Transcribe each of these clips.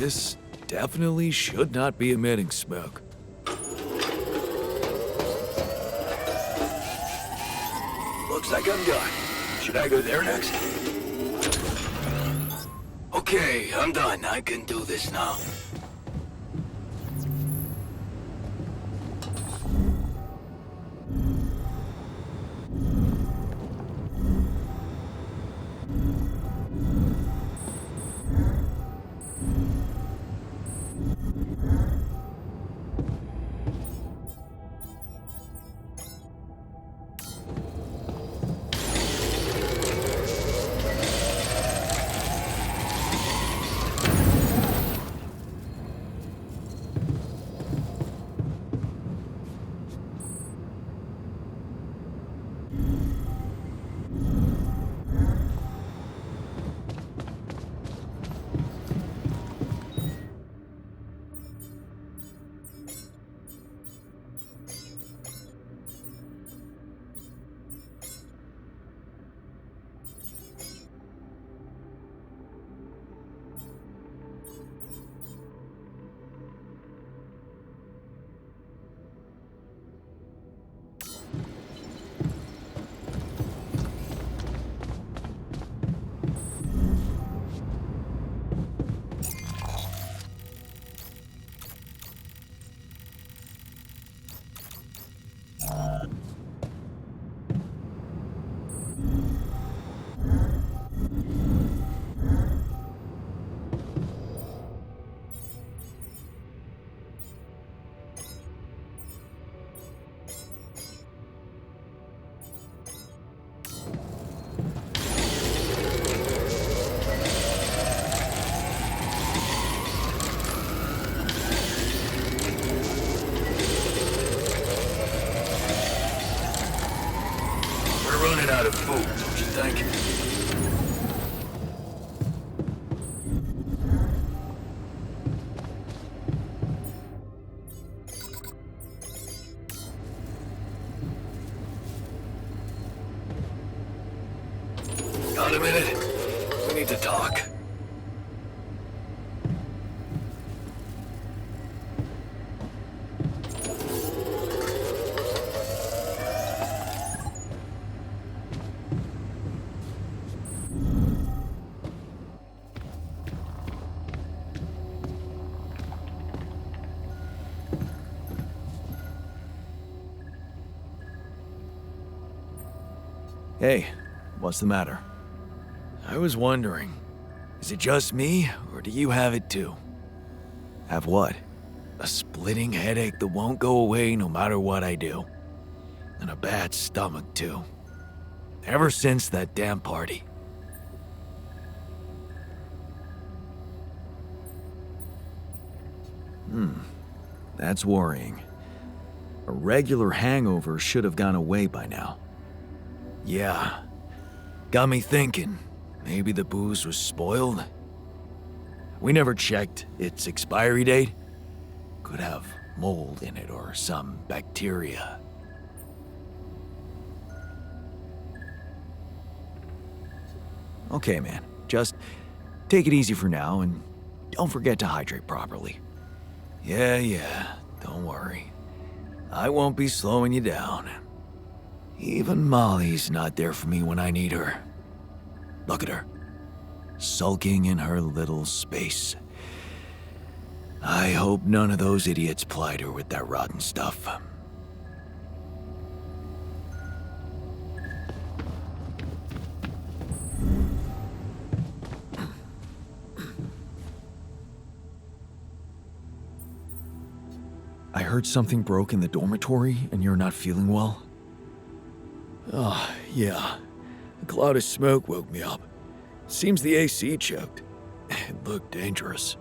This definitely should not be emitting smoke. Looks like I'm done. Should I go there next? Okay, I'm done. I can do this now. Out of food, don't you think? Got a minute? We need to talk. Hey, what's the matter? I was wondering, is it just me, or do you have it too? Have what? A splitting headache that won't go away no matter what I do. And a bad stomach too. Ever since that damn party. That's worrying. A regular hangover should have gone away by now. Yeah, got me thinking, maybe the booze was spoiled? We never checked its expiry date. Could have mold in it or some bacteria. Okay, man, just take it easy for now and don't forget to hydrate properly. Yeah, don't worry. I won't be slowing you down. Even Molly's not there for me when I need her. Look at her, sulking in her little space. I hope none of those idiots plied her with that rotten stuff. I heard something broke in the dormitory and you're not feeling well? Oh, yeah. A cloud of smoke woke me up. Seems the AC choked. It looked dangerous.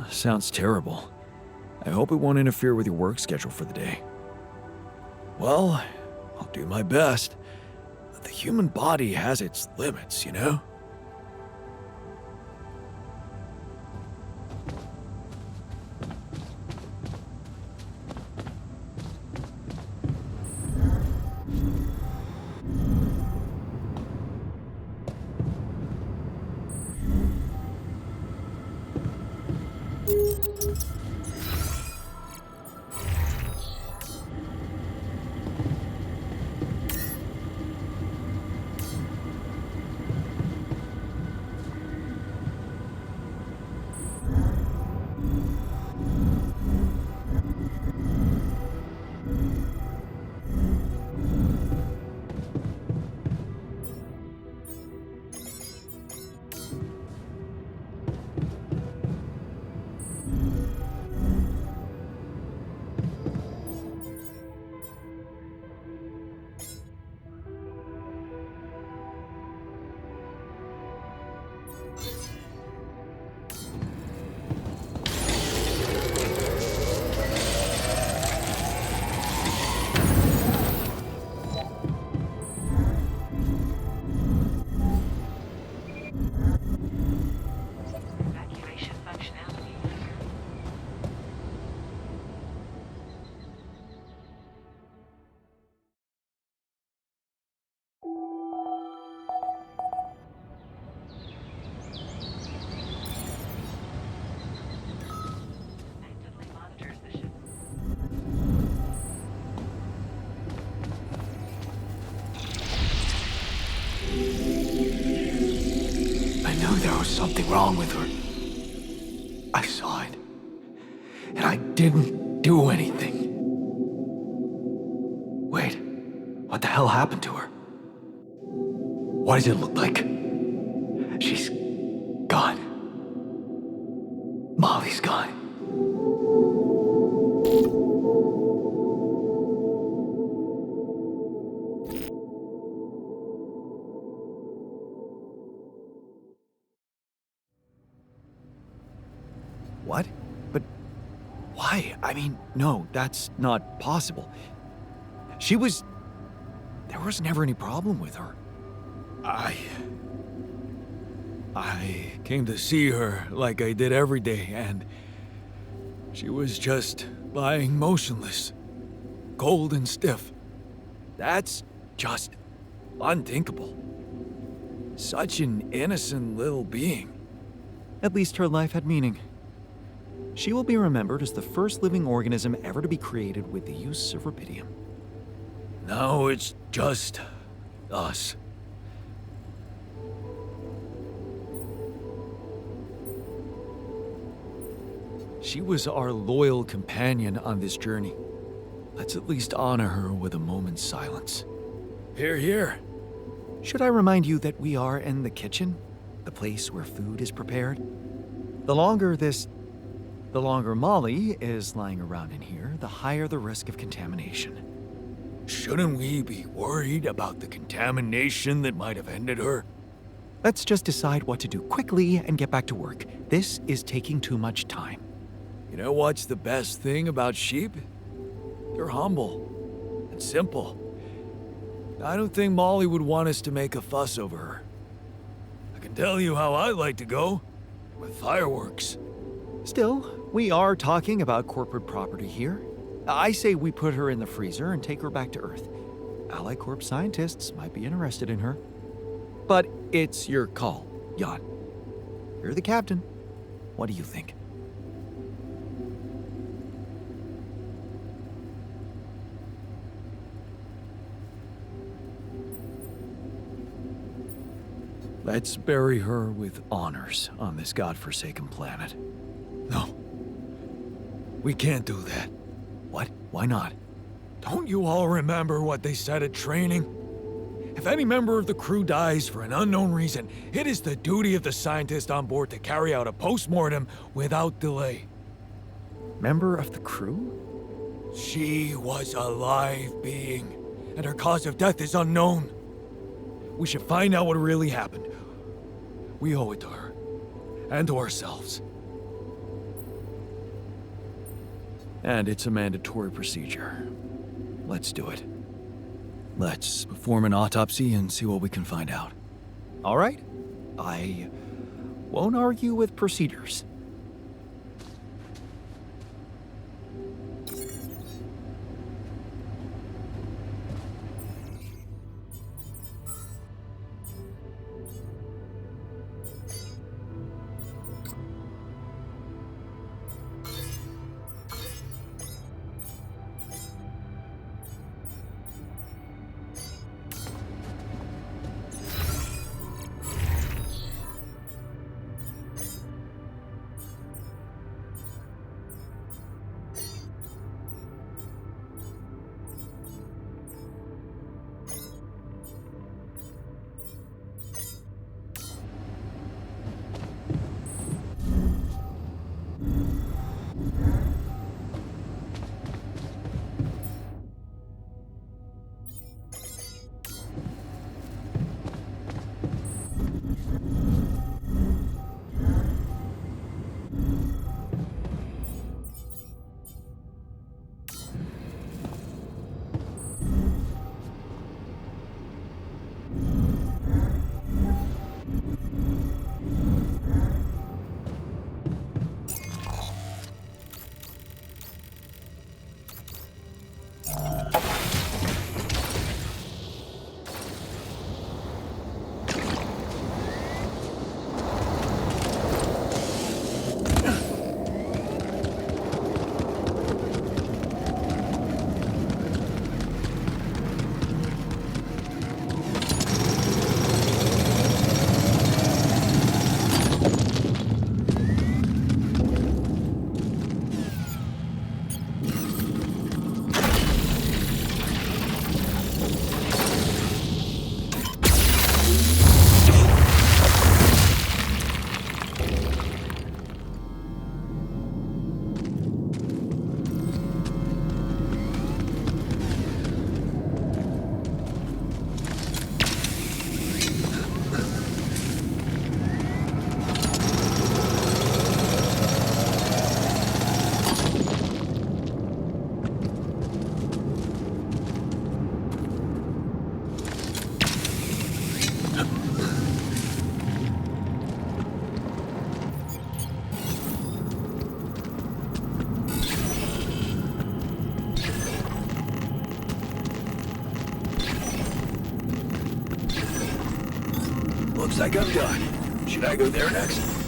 Sounds terrible. I hope it won't interfere with your work schedule for the day. Well, I'll do my best. The human body has its limits, you know? wrong with her. I saw it, and I didn't do anything. Wait, what the hell happened to her? What does it look like? She's gone. Molly's gone. What? But why? I mean, no, that's not possible. There was never any problem with her. I came to see her like I did every day, and she was just lying motionless, cold and stiff. That's just unthinkable. Such an innocent little being. At least her life had meaning. She will be remembered as the first living organism ever to be created with the use of rubidium. Now it's just us. She was our loyal companion on this journey. Let's at least honor her with a moment's silence. Here, here. Should I remind you that we are in the kitchen, the place where food is prepared? The longer Molly is lying around in here, the higher the risk of contamination. Shouldn't we be worried about the contamination that might have ended her? Let's just decide what to do quickly and get back to work. This is taking too much time. You know what's the best thing about sheep? They're humble and simple. I don't think Molly would want us to make a fuss over her. I can tell you how I like to go. With fireworks. Still, we are talking about corporate property here. I say we put her in the freezer and take her back to Earth. AllyCorp scientists might be interested in her. But it's your call, Jan. You're the captain. What do you think? Let's bury her with honors on this godforsaken planet. No. We can't do that. What? Why not? Don't you all remember what they said at training? If any member of the crew dies for an unknown reason, it is the duty of the scientist on board to carry out a post-mortem without delay. Member of the crew? She was a live being, and her cause of death is unknown. We should find out what really happened. We owe it to her, and to ourselves. And it's a mandatory procedure. Let's do it. Let's perform an autopsy and see what we can find out. All right? I won't argue with procedures. Looks like I'm done. Should I go there next?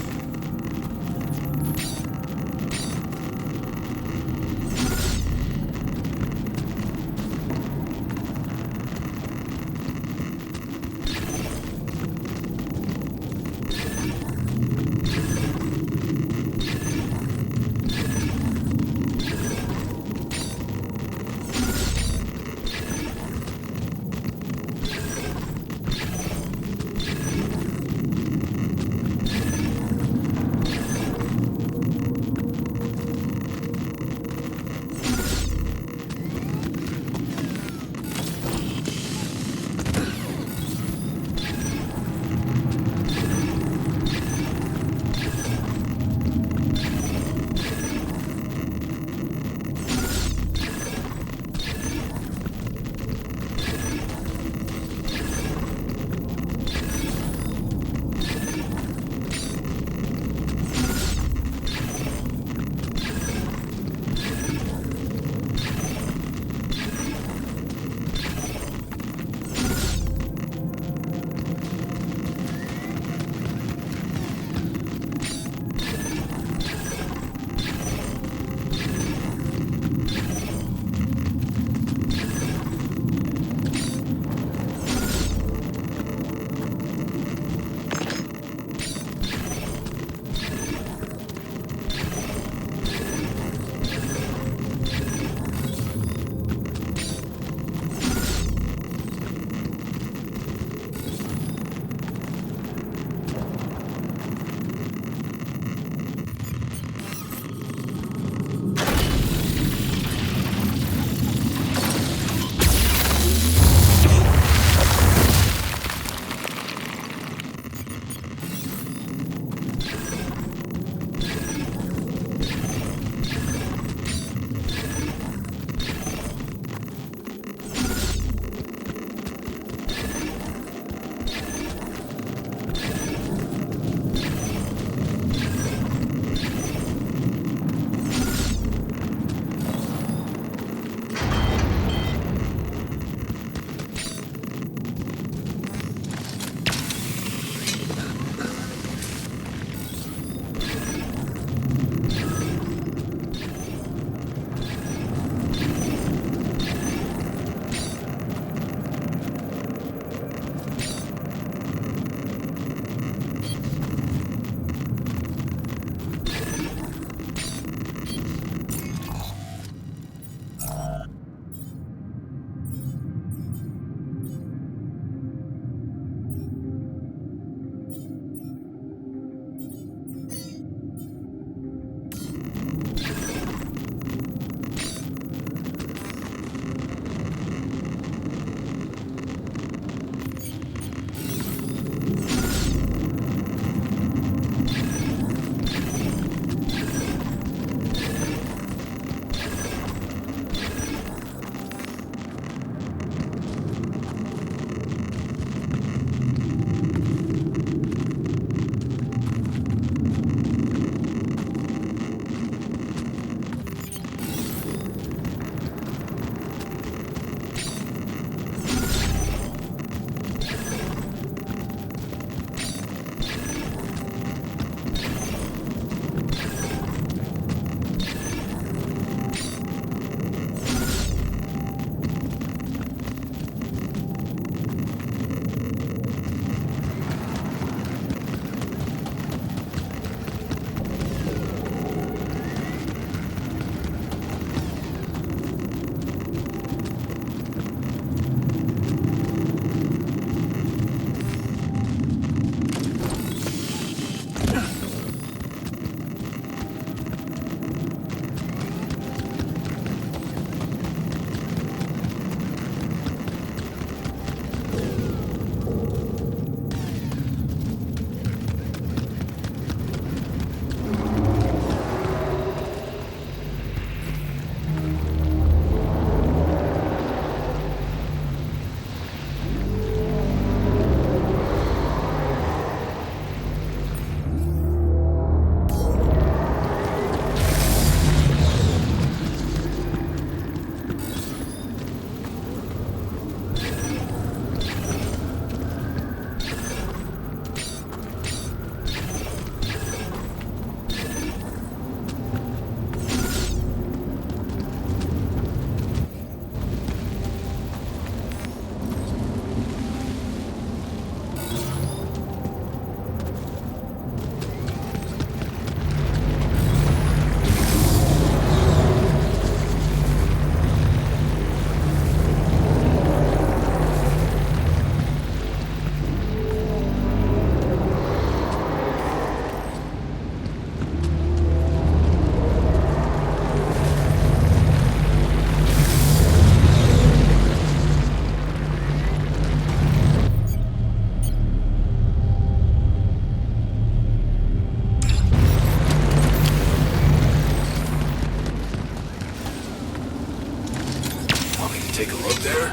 there?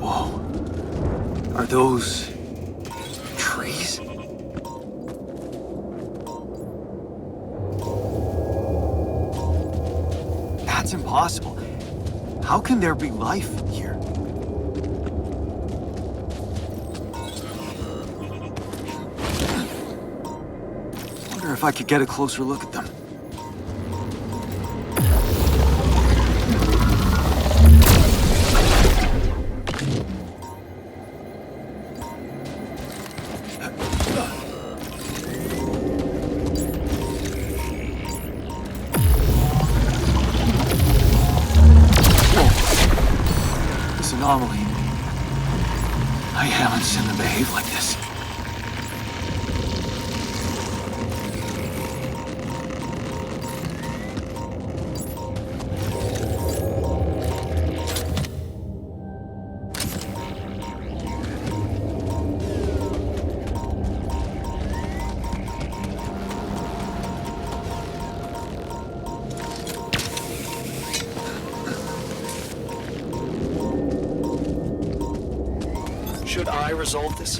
Whoa. Are those trees? That's impossible. How can there be life here? Wonder if I could get a closer look at them. Anomaly. I haven't seen them behave like this. Should I resolve this?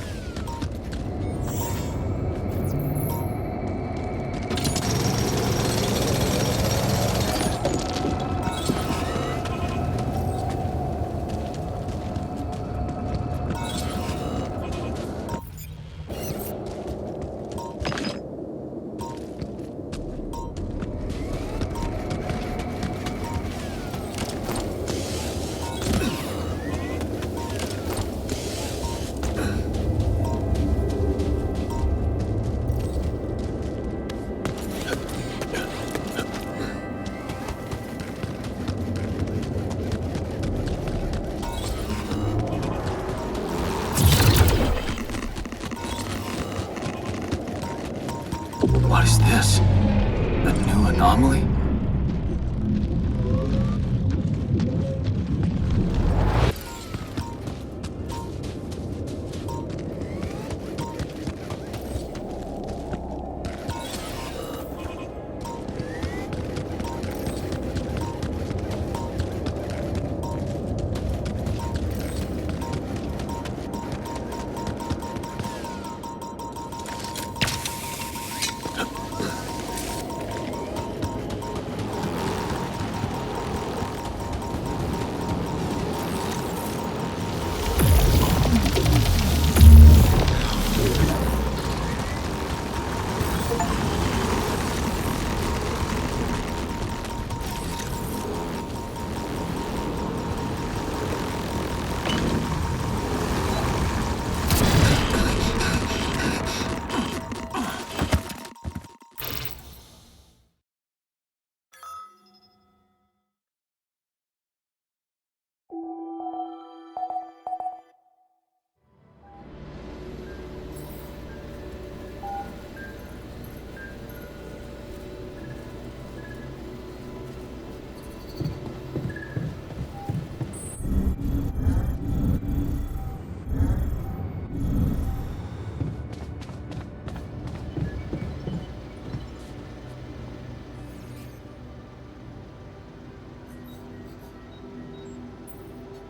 What is this? A new anomaly?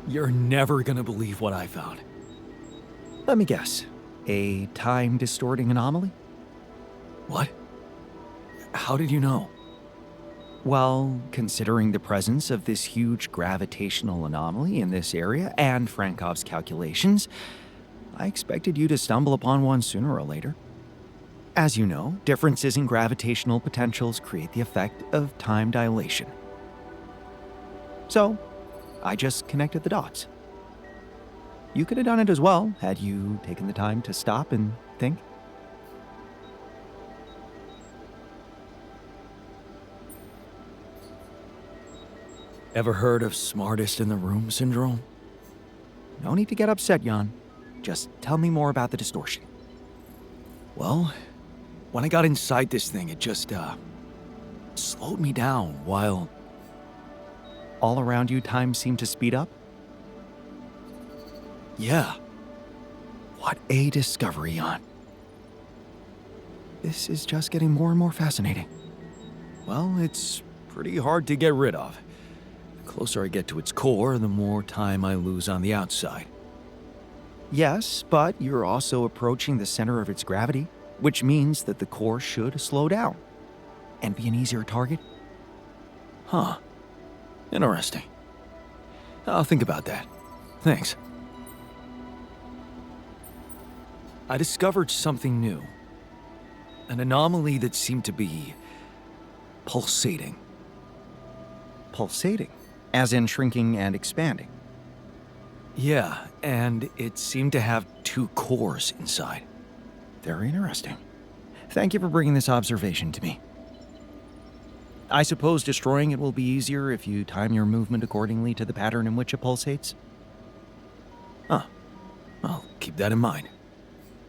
You're never gonna believe what I found. Let me guess. A time-distorting anomaly? What? How did you know? Well, considering the presence of this huge gravitational anomaly in this area and Frankov's calculations, I expected you to stumble upon one sooner or later. As you know, differences in gravitational potentials create the effect of time dilation. So, I just connected the dots. You could have done it as well, had you taken the time to stop and think. Ever heard of smartest in the room syndrome? No need to get upset, Jan. Just tell me more about the distortion. Well, when I got inside this thing, it just, slowed me down while... All around you, time seemed to speed up? Yeah. What a discovery, Jan. This is just getting more and more fascinating. Well, it's pretty hard to get rid of. The closer I get to its core, the more time I lose on the outside. Yes, but you're also approaching the center of its gravity, which means that the core should slow down and be an easier target. Huh. Interesting. I'll think about that. Thanks. I discovered something new. An anomaly that seemed to be pulsating. Pulsating, as in shrinking and expanding. Yeah, and it seemed to have two cores inside. Very interesting. Thank you for bringing this observation to me. I suppose destroying it will be easier if you time your movement accordingly to the pattern in which it pulsates? Huh. I'll keep that in mind.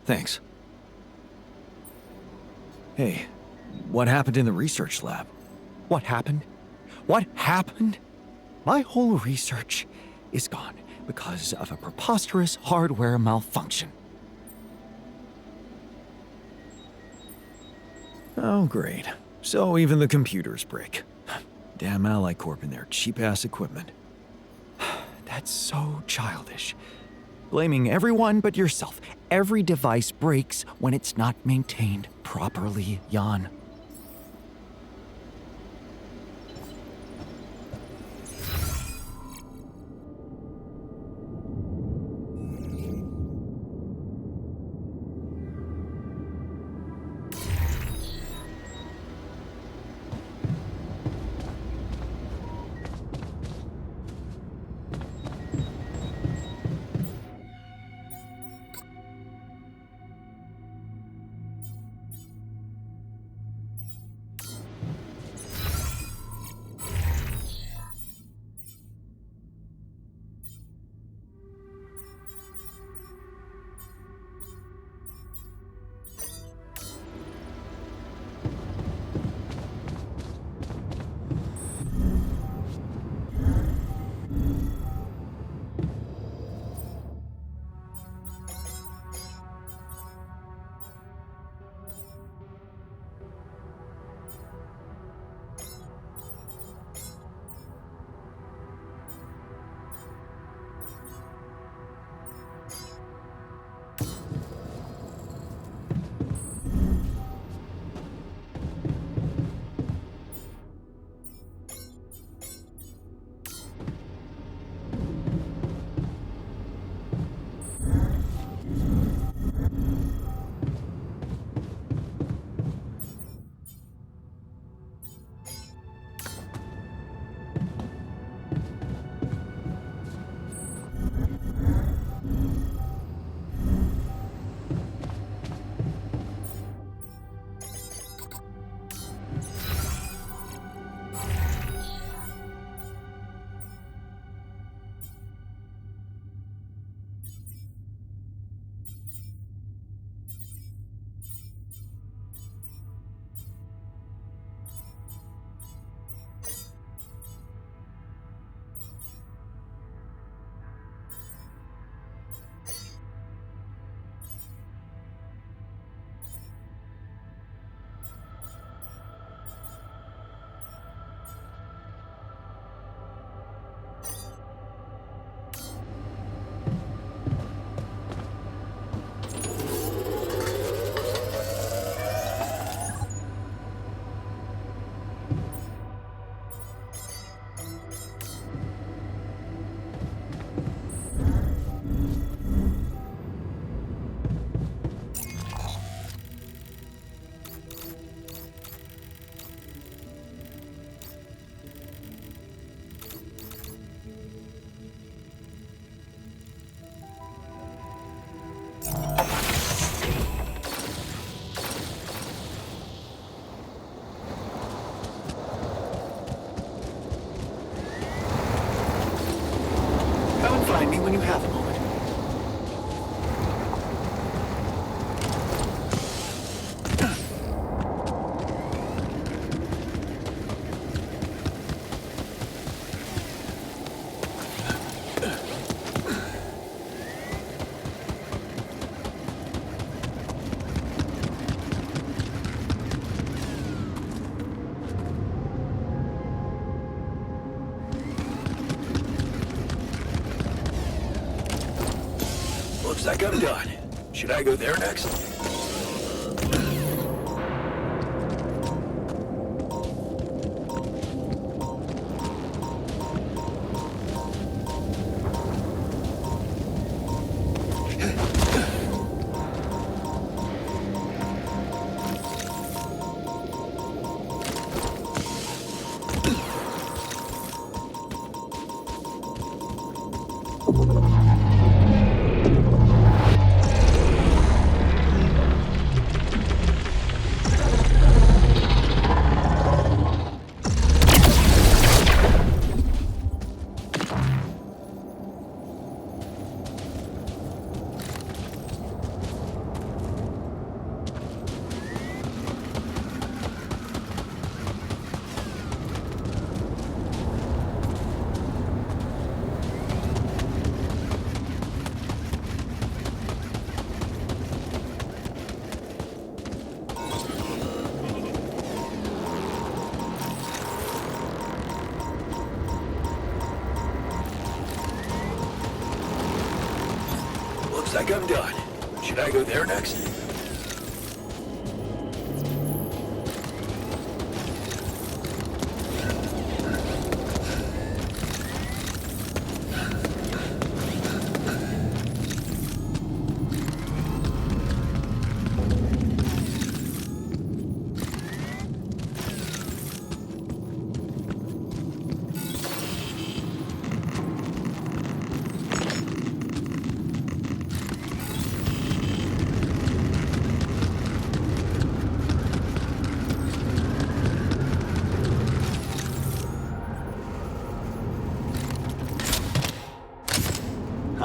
Thanks. Hey, what happened in the research lab? What happened? What happened? My whole research is gone because of a preposterous hardware malfunction. Oh, great. So even the computers break. Damn AllyCorp and their cheap-ass equipment. That's so childish. Blaming everyone but yourself. Every device breaks when it's not maintained properly, Jan. like I'm done. Should I go there next? Looks like I'm done. Should I go there next?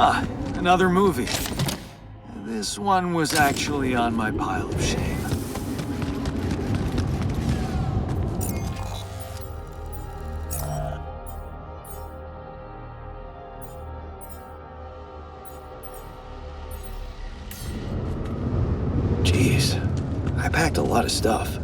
Ah, another movie. This one was actually on my pile of shame. Jeez, I packed a lot of stuff.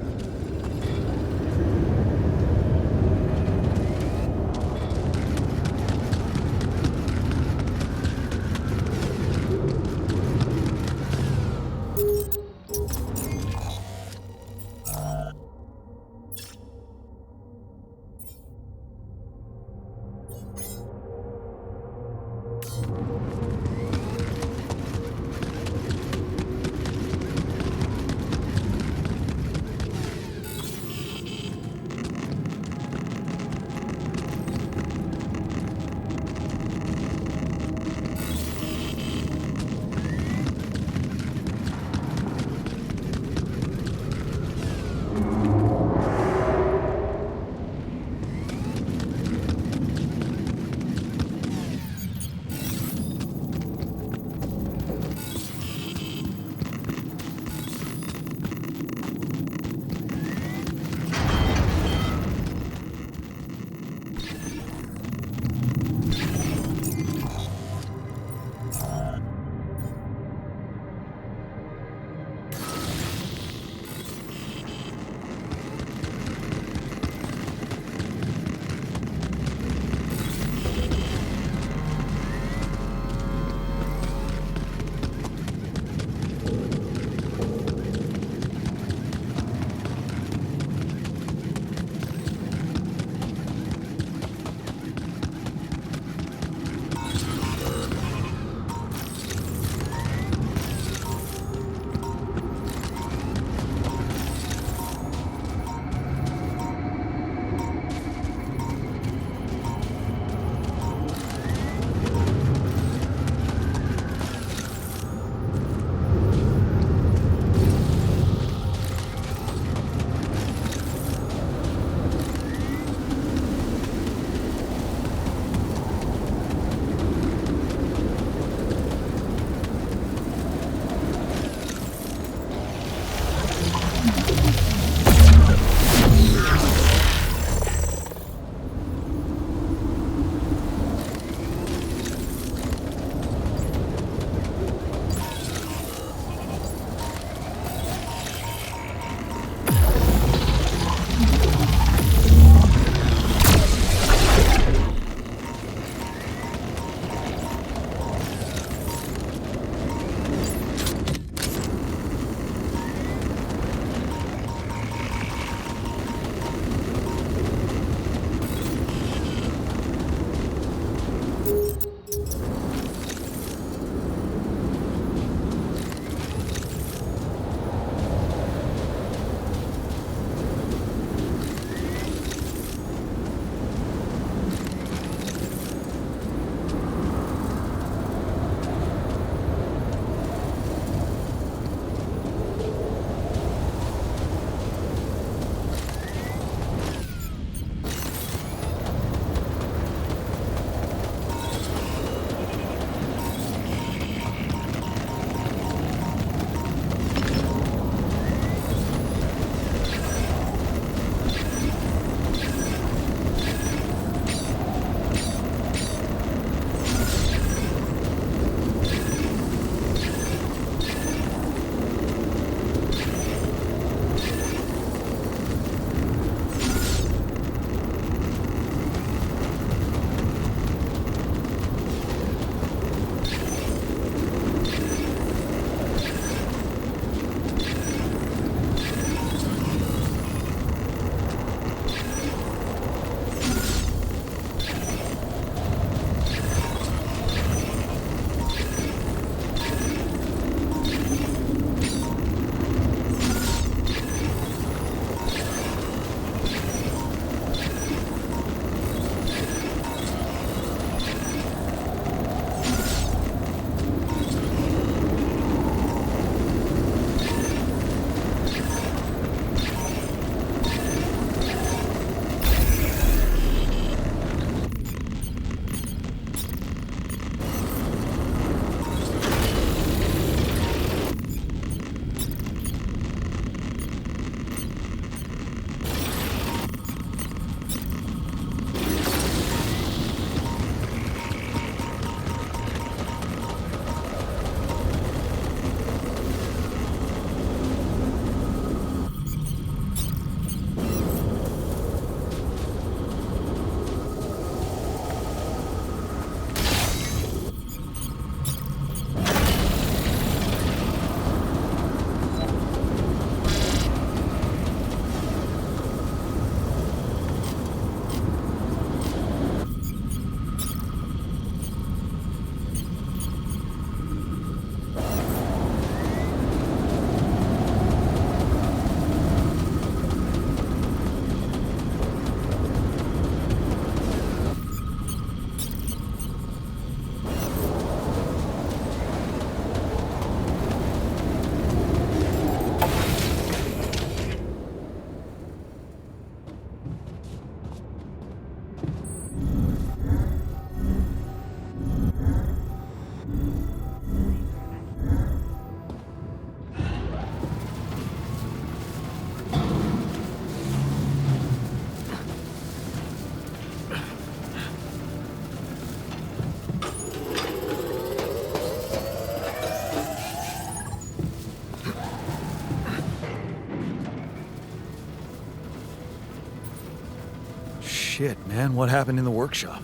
Shit, man, what happened in the workshop?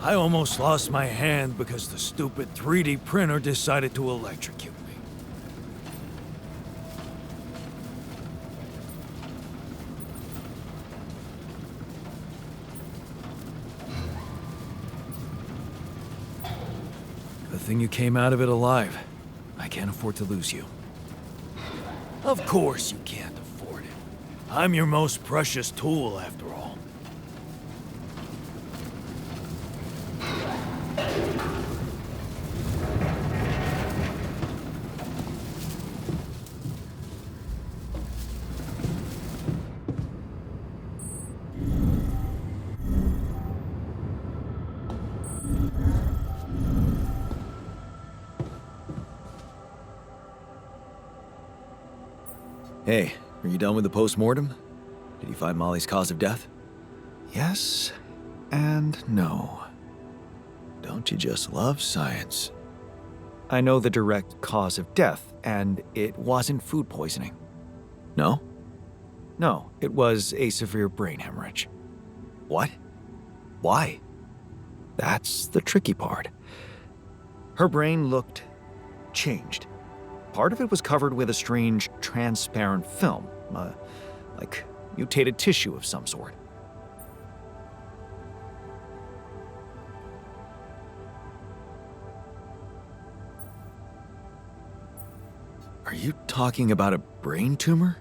I almost lost my hand because the stupid 3D printer decided to electrocute me. Good thing you came out of it alive. I can't afford to lose you. Of course you can't afford it. I'm your most precious tool, after all. Hey, are you done with the post-mortem? Did you find Molly's cause of death? Yes and no. Don't you just love science? I know the direct cause of death, and it wasn't food poisoning. No? No, it was a severe brain hemorrhage. What? Why? That's the tricky part. Her brain looked changed. Part of it was covered with a strange, transparent film, like mutated tissue of some sort. Are you talking about a brain tumor?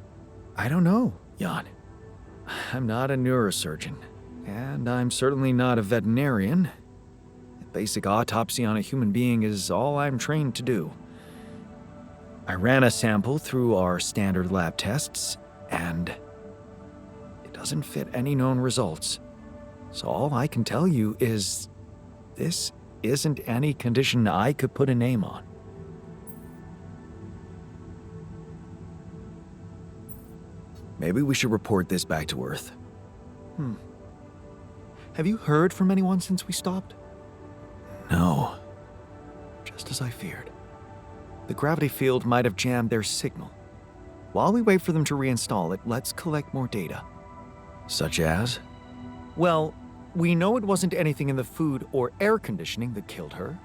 I don't know. Jan, I'm not a neurosurgeon, and I'm certainly not a veterinarian. A basic autopsy on a human being is all I'm trained to do. I ran a sample through our standard lab tests, and it doesn't fit any known results. So all I can tell you is this isn't any condition I could put a name on. maybe we should report this back to Earth. Have you heard from anyone since we stopped? No. Just as I feared. The gravity field might have jammed their signal. While we wait for them to reinstall it, let's collect more data. Such as? Well, we know it wasn't anything in the food or air conditioning that killed her.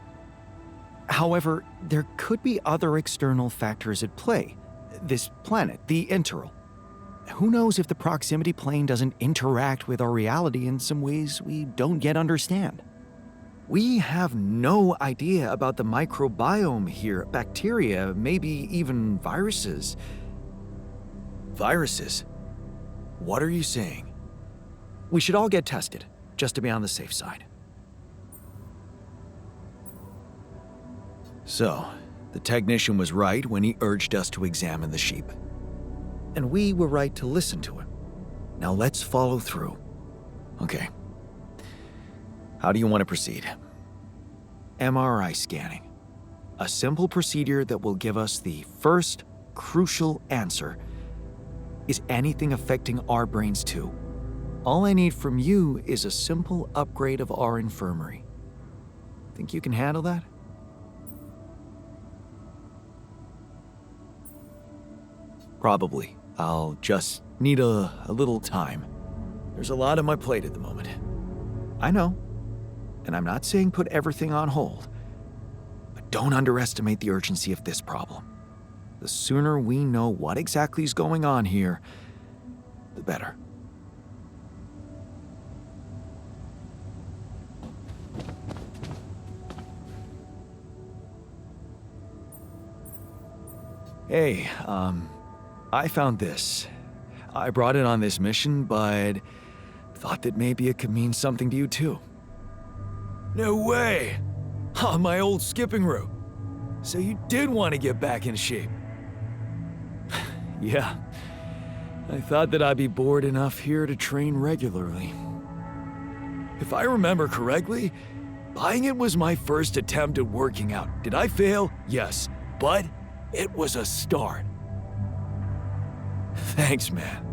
However, there could be other external factors at play. This planet, the Interral. Who knows if the proximity plane doesn't interact with our reality in some ways we don't yet understand? We have no idea about the microbiome here, bacteria, maybe even viruses. Viruses? What are you saying? We should all get tested, just to be on the safe side. So, the technician was right when he urged us to examine the sheep. And we were right to listen to him. Now let's follow through. Okay. How do you want to proceed? MRI scanning. A simple procedure that will give us the first crucial answer. Is anything affecting our brains too? All I need from you is a simple upgrade of our infirmary. Think you can handle that? Probably. I'll just need a little time. There's a lot on my plate at the moment. I know. And I'm not saying put everything on hold. But don't underestimate the urgency of this problem. The sooner we know what exactly is going on here, the better. Hey, I found this. I brought it on this mission, but thought that maybe it could mean something to you too. No way! Oh, my old skipping rope. So you did want to get back in shape. Yeah. I thought that I'd be bored enough here to train regularly. If I remember correctly, buying it was my first attempt at working out. Did I fail? Yes. But it was a start. Thanks, man.